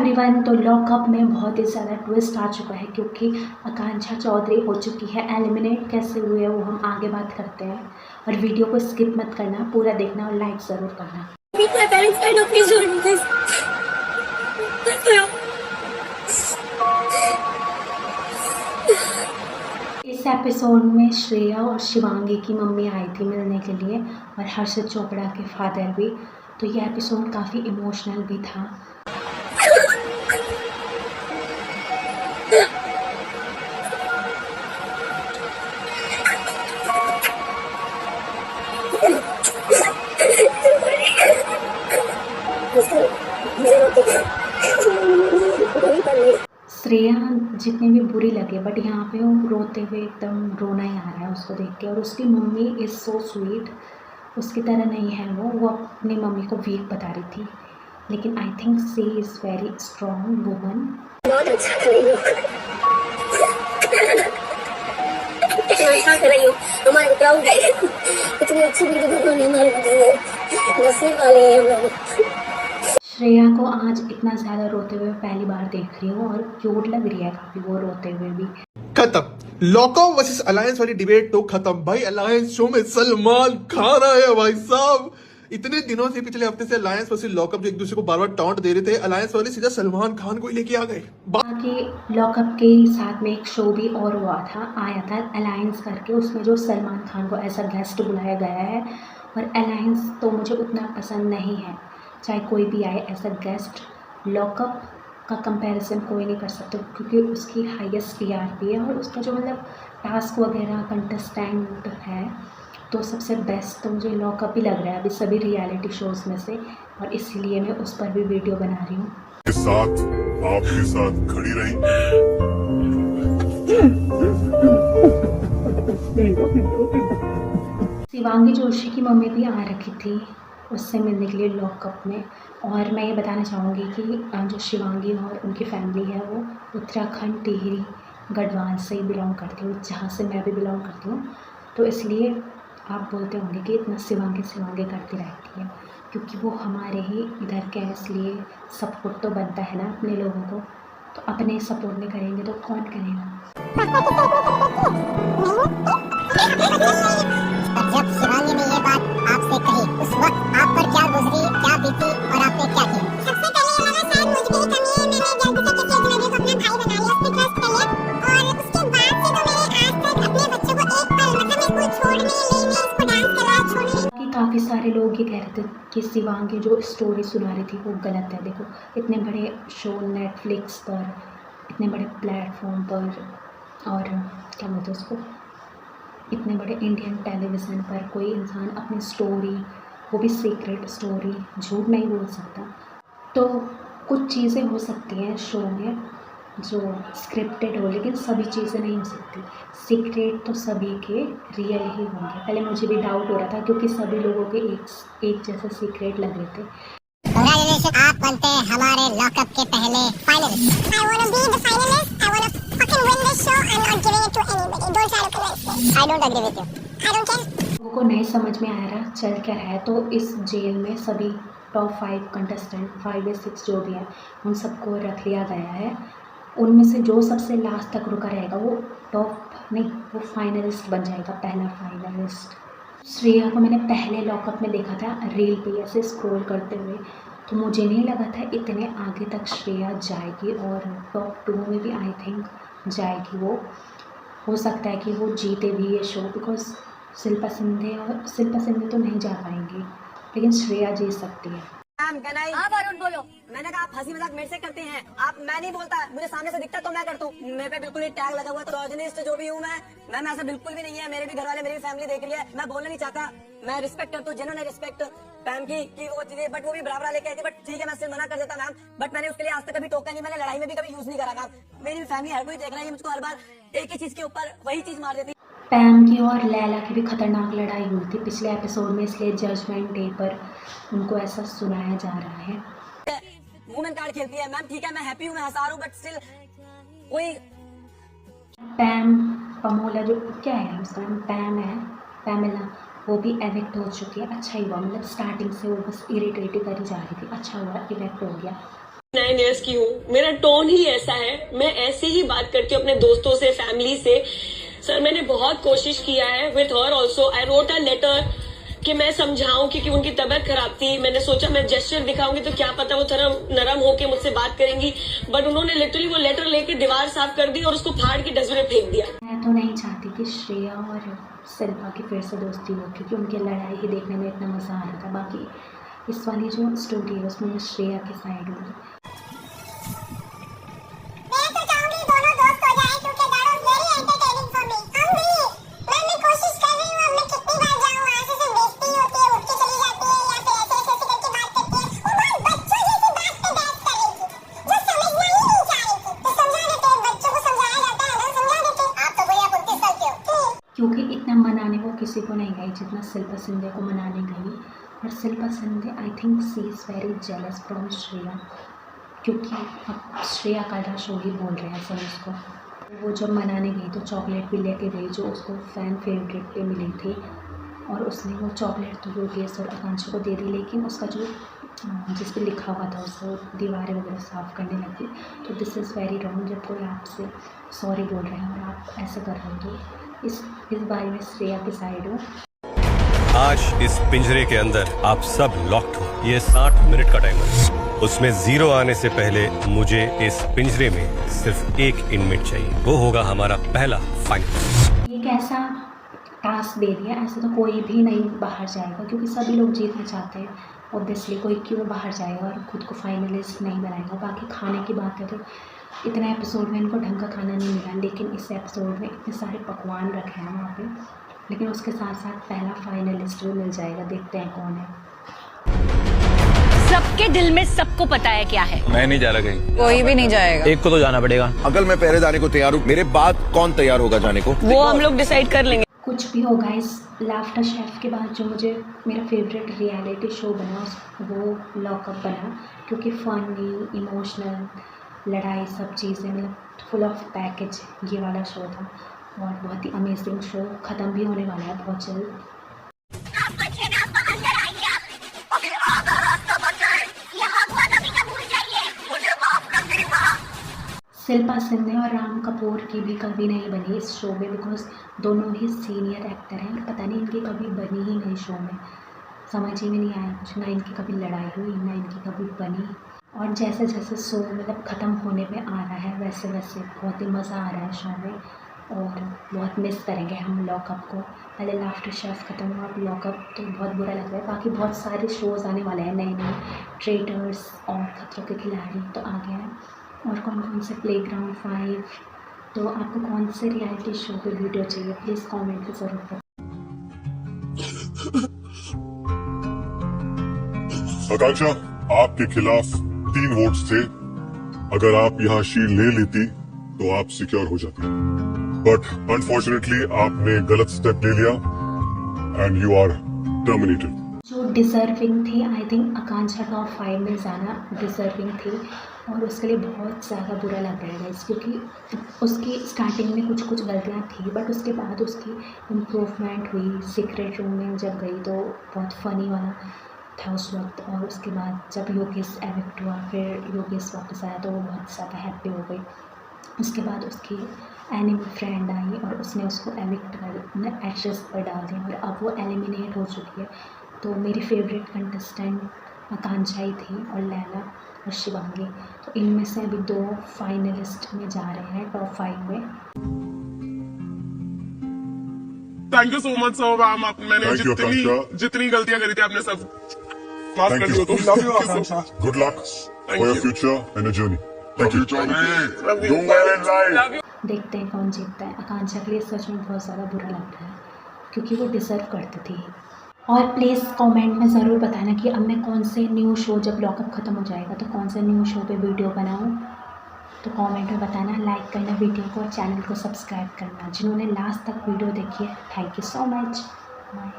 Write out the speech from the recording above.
Everyone. तो lockup में बहुत ही ज़्यादा ट्विस्ट आ चुका है क्योंकि आकांक्षा चौधरी हो चुकी है एलिमिनेट। कैसे हुए वो हम आगे बात करते हैं, और वीडियो को स्किप मत करना, पूरा देखना और लाइक ज़रूर करना। इस एपिसोड में श्रेया और शिवांगी की मम्मी आई थी मिलने के लिए, और हर्षित चोपड़ा के फादर भी। तो ये एपिसोड काफ़ी इमोशनल भी था। श्रेया जितनी भी बुरी लगे, बट यहाँ पे वो रोते हुए एकदम रोना ही आ रहा है उसको देख के। और उसकी मम्मी इज़ सो स्वीट, उसकी तरह नहीं है वो अपनी मम्मी को वीक बता रही थी, लेकिन I think she is very strong woman. बहुत अच्छा कर रही हो, अच्छा कर रही हो, हमारे प्राउड है। इतनी अच्छी वीडियो बनाने हमारे नसीब वाले हैं हम लोग। श्रेया को आज इतना ज़्यादा रोते हुए पहली बार देख रही हूँ, और क्यूट लग रही है काफ़ी वो रोते हुए भी। खत्म लॉकअप वर्सेस अलायंस वाली डिबेट तो खत्म भाई। अलायंस शो में सलमान खान आए भाई साहब। इतने दिनों से, पिछले हफ्ते से अलायंस वर्सेस लॉकअप जो एक दूसरे को बार बार टॉन्ट दे रहे थे, अलायंस वाले सीधा सलमान खान को ही लेके आ गए। बाकी लॉकअप के साथ में एक शो भी और हुआ था, आया था अलायंस करके, उसमें जो सलमान खान को ऐसा गेस्ट बुलाया गया है। और अलायंस तो मुझे उतना पसंद नहीं है, चाहे कोई भी आए ऐसा गेस्ट। लॉकअप का कंपैरिजन कोई नहीं कर सकता क्योंकि उसकी हाईएस्ट टीआरपी है, और उसका जो मतलब टास्क वगैरह कंटेस्टेंट है, तो सबसे बेस्ट तो मुझे लॉकअप ही लग रहा है अभी सभी रियलिटी शोज़ में से। और इसीलिए मैं उस पर भी वीडियो बना रही हूँ। आपके साथ खड़ी रही। शिवांगी जोशी की मम्मी भी आ रखी थी उससे मिलने के लिए लॉकअप में। और मैं ये बताना चाहूँगी कि जो शिवांगी और उनकी फैमिली है वो उत्तराखंड टिहरी गढ़वाल से ही बिलोंग करती हूँ, जहाँ से मैं भी बिलोंग करती हूँ। तो इसलिए आप बोलते होंगे कि इतना शिवांगी शिवांगी करती रहती है, क्योंकि वो हमारे ही इधर के हैं, इसलिए सपोर्ट तो बनता है ना अपने लोगों को। तो अपने सपोर्ट नहीं करेंगे तो कौन करेगा। जब शिवांगी ने ये बात आपसे कही, उस वक्त आप पर क्या गुजरी, क्या बीती और आपने क्या किया? सबसे पहले ये लगा शायद मुझ में ही कमी है, मैंने जल्दी से किसी अजनबी को अपना भाई बना लिया, उस पे ट्रस्ट कर लिया। और उसके बाद से तो मैंने आज तक अपने बच्चों को एक पल, मतलब इसको छोड़ने लेने, इसको डांस करवा छोड़ने। काफ़ी सारे लोग ये कह रहे थे कि शिवांगी जो स्टोरी सुना रही थी वो गलत है। देखो, इतने बड़े शो नेटफ्लिक्स पर, इतने बड़े प्लेटफॉर्म पर, और क्या बोलते हैं उसको, इतने बड़े इंडियन टेलीविज़न पर कोई इंसान अपनी स्टोरी, वो भी सीक्रेट स्टोरी, झूठ नहीं बोल सकता। तो कुछ चीज़ें हो सकती हैं शो में जो स्क्रिप्टेड हो, लेकिन सभी चीज़ें नहीं हो सकती। सीक्रेट तो सभी के रियल ही होंगे। पहले मुझे भी डाउट हो रहा था क्योंकि सभी लोगों के एक जैसे सीक्रेट लग रहे थे। कांग्रेचुलेशन, आप बनते हैं हमारे लॉकअप के पहले finalist. I wanna be the finalist. I wanna fucking win this show. I'm not giving it to anybody. Don't try to convince me. I don't agree with you. I don't care. लोगों को नहीं समझ में आ रहा चल क्या रहा है, तो इस जेल में सभी टॉप 5 कंटेस्टेंट, 5 या 6 जो भी हैं, उन सबको रख लिया गया है। उनमें से जो सबसे लास्ट तक रुका रहेगा वो टॉप नहीं, वो फाइनलिस्ट बन जाएगा, पहला फाइनलिस्ट। श्रेया को मैंने पहले लॉकअप में देखा था रील पे ऐसे स्क्रॉल करते हुए, तो मुझे नहीं लगा था इतने आगे तक श्रेया जाएगी, और टॉप 2 में भी आई थिंक जाएगी वो। हो सकता है कि वो जीते भी ये शो, बिकॉज शिल्पा शिंदे तो नहीं जा पाएंगी, लेकिन श्रेया जीत सकती है। आप अरुण बोलो। मैंने कहा आप हंसी मजाक मेरे से करते हैं, आप, मैं नहीं बोलता, मुझे सामने से दिखता तो मैं करता हूँ। मेरे पे बिल्कुल ही टैग लगा हुआ, तो जर्नलिस्ट जो भी हूँ मैं ऐसा बिल्कुल भी नहीं है। मेरे भी घर वाले, मेरी फैमिली देख रही है, मैं बोलना नहीं चाहता। मैं रिस्पेक्ट करता हूँ, जिन्होंने रिस्पेक्ट पैम की वो चीजें, बट वो भी बराबर लेके आई थी। बट ठीक है, मैं सिर्फ मना कर देता मैम, बट मैंने उसके लिए आज तक कभी टोका नहीं, मैंने लड़ाई में भी कभी यूज नहीं करा मैम। मेरी फैमिली हर कोई देख रहा है, मुझको हर बार एक ही चीज के ऊपर वही चीज मार देती। पैम की और लैला की भी खतरनाक लड़ाई हुई थी पिछले एपिसोड में, इसलिए जजमेंट डे पर उनको ऐसा सुनाया जा रहा है। वुमेन कार्ड खेलती है मैम, ठीक है, मैं हैप्पी हूँ, मैं हंसा रहा हूँ, बट स्टिल कोई पैम पमोला जो क्या है उसका नाम, पैम है, पैमेला, वो भी एविक्ट हो चुकी है। अच्छा ही हुआ, मतलब स्टार्टिंग से वो बस इरिटेट करी जा रही थी, अच्छा हुआ इवेक्ट हो गया। 9 इयर्स की हूँ, मेरा टोन ही ऐसा है, मैं ऐसे ही बात करती हूँ अपने दोस्तों से, फैमिली से। सर मैंने बहुत कोशिश किया है with her also, I wrote a letter कि मैं समझाऊं क्योंकि उनकी तबीयत खराब थी। मैंने सोचा मैं जेस्चर दिखाऊंगी तो क्या पता वो थोड़ा नरम होके मुझसे बात करेंगी, बट उन्होंने लिटरली वो लेटर लेके दीवार साफ कर दी और उसको फाड़ के डस्टबिन में फेंक दिया। मैं तो नहीं चाहती कि श्रेया और शिल्पा की फिर से दोस्ती हो, क्योंकि उनकी लड़ाई ही देखने में इतना मज़ा आ रहा था। बाकी इस वाली जो स्टोरी है उसमें मैं श्रेया की साइड हूँ। मैं तो चाहूंगी दोनों दोस्त हो जाएं क्योंकि that was very entertaining for me. मैं कोशिश कर रही हूँ, अब मैं कितनी बार जाऊँ, आंसू से बेइज्जती होती है, उठ के चली जाती है या फिर ऐसे करके बात करती है। वो बहुत बच्चों जैसी बात पे बहस कर रही थी, जो समझना ही नहीं चाह रही थी। तो समझा देते, बच्चों को समझाया जाता है ना, समझा देते। आप तो भैया 29 साल के हो। क्योंकि इतना मनाने वो किसी को नहीं गई जितना शिल्पा शिंदे को मनाने गई। और Shilpa Shinde I think she is very jealous from Shreya, क्योंकि अब श्रेया का शो ही बोल रहे हैं सब उसको। वो जब मनाने गई तो चॉकलेट भी लेके गई जो उसको फ़ैन फेवरेट पे मिली थी, और उसने वो चॉकलेट तो योगेश और आकांक्षा को दे दी, लेकिन उसका जो जिस पे लिखा हुआ था उसको दीवारें वगैरह साफ़ करने लगी। तो दिस इज़ वेरी रॉन्ग जब कोई आपसे सॉरी बोल रहे हैं और आप ऐसे कर रहे हो। तो इस बारे में श्रेया की साइड हो। आज इस पिंजरे के अंदर आप सब लॉक्ड हो। ये 60 मिनट का टाइमर है, उसमें 0 आने से पहले मुझे इस पिंजरे में सिर्फ एक इनमेट चाहिए, वो होगा हमारा पहला फाइनल। एक ऐसा टास्क दे दिया, ऐसे तो कोई भी नहीं बाहर जाएगा क्योंकि सभी लोग जीतना चाहते हैं। ऑब्वियसली कोई क्यों बाहर जाएगा और खुद को फाइनलिस्ट नहीं बनाएगा। बाकी खाने की बात है तो इतना एपिसोड में इनको ढंग का खाना नहीं मिला, लेकिन इस एपिसोड में इतने सारे पकवान रखे हैं वहाँ पे, लेकिन उसके साथ साथ पहला फाइनलिस्ट भी मिल जाएगा। देखते हैं कौन है। सबके दिल में सबको पता है क्या है। मैं नहीं जा रहा कहीं, कोई भी नहीं जाएगा। एक को तो जाना पड़ेगा। अगर मैं पहरे जाने को तैयार हूँ, मेरे बाद कौन तैयार होगा जाने को? वो हम लोग डिसाइड कर लेंगे। कुछ भी होगा, इस लाफ्टर शेफ के बाद जो मुझे मेरा फेवरेट रियलिटी शो बना वो लॉकअप बना, क्योंकि फनी, इमोशनल, लड़ाई, सब चीज़ें मतलब फुल ऑफ पैकेज ये वाला शो था और बहुत ही अमेजिंग शो। ख़त्म भी होने वाला है बहुत जल्द। शिल्पा शिंदे और राम कपूर की भी कभी नहीं बनी इस शो में, बिकॉज दोनों ही सीनियर एक्टर हैं और पता नहीं इनकी कभी बनी ही नहीं शो में। समझ ही में नहीं आया कुछ, ना इनकी कभी लड़ाई हुई ना इनकी कभी बनी। और जैसे जैसे शो मतलब ख़त्म होने पे आ रहा है वैसे वैसे बहुत ही मज़ा आ रहा है शो में और बहुत मिस करेंगे हम लॉकअप को। पहले लाफ्टर शेफ ख़त्म हुआ, अब लॉकअप तो बहुत बुरा लग रहा है। बाकी बहुत सारे शोज़ आने वाले हैं नए नए, ट्रेटर्स और खतरों के खिलाड़ी तो आ गया है, और कौन कौन से प्लेग्राउंड 5। तो आपको कौन से रियलिटी शो पे वीडियो चाहिए प्लीज़ कमेंट में ज़रूर बताएं। आकांक्षा, आपके खिलाफ 3 वोट्स थे। अगर आप यहाँ शील्ड ले लेती तो आप सिक्योर हो जाती, बट अनफॉर्चुनेटली आपने गलत स्टेप ले लिया एंड यू आर टर्मिनेटेड। जो डिज़र्विंग थी, आई थिंक आकांक्षा टॉप 5 में जाना डिज़र्विंग थी और उसके लिए बहुत ज़्यादा बुरा लग रहा है क्योंकि उसकी स्टार्टिंग में कुछ कुछ गलतियाँ थी, बट उसके बाद उसकी इम्प्रूवमेंट हुई। सीक्रेट रूम में जब गई तो बहुत फ़नी वाला था उस वक्त, और उसके बाद जब योगेश एविक्ट हुआ, फिर योगेश वापस आया तो वो बहुत ज़्यादा हैप्पी हो गई। उसके बाद उसकी एनिमी फ्रेंड आई और उसने उसको एविक्ट कर एशेस पर डाल दिया और अब वो एलिमिनेट हो चुकी है। तो मेरी फेवरेट कंटेस्टेंट आकांक्षा ही थी और लैला और शिवांगी। तो इनमें से अभी 2 फाइनलिस्ट में जा रहे हैं टॉप 5 में। Thank you so much ma'am, मैंने Thank you, आकांक्षा। जितनी गलतियां करी थी आपने सब माफ Thank कर you. दिया। तो love you Akanksha. Good luck for your future and your journey. Thank you. देखते हैं कौन जीतता है। आकांक्षा के लिए सच में बहुत ज़्यादा बुरा लग रहा है क्योंकि वो डिज़र्व करती थी। और प्लीज़ कमेंट में ज़रूर बताना कि अब मैं कौन से न्यू शो, जब लॉकअप ख़त्म हो जाएगा तो कौन से न्यू शो पे वीडियो बनाऊं। तो कमेंट में बताना, लाइक करना वीडियो को और चैनल को सब्सक्राइब करना। जिन्होंने लास्ट तक वीडियो देखी है, thank you so much. Bye.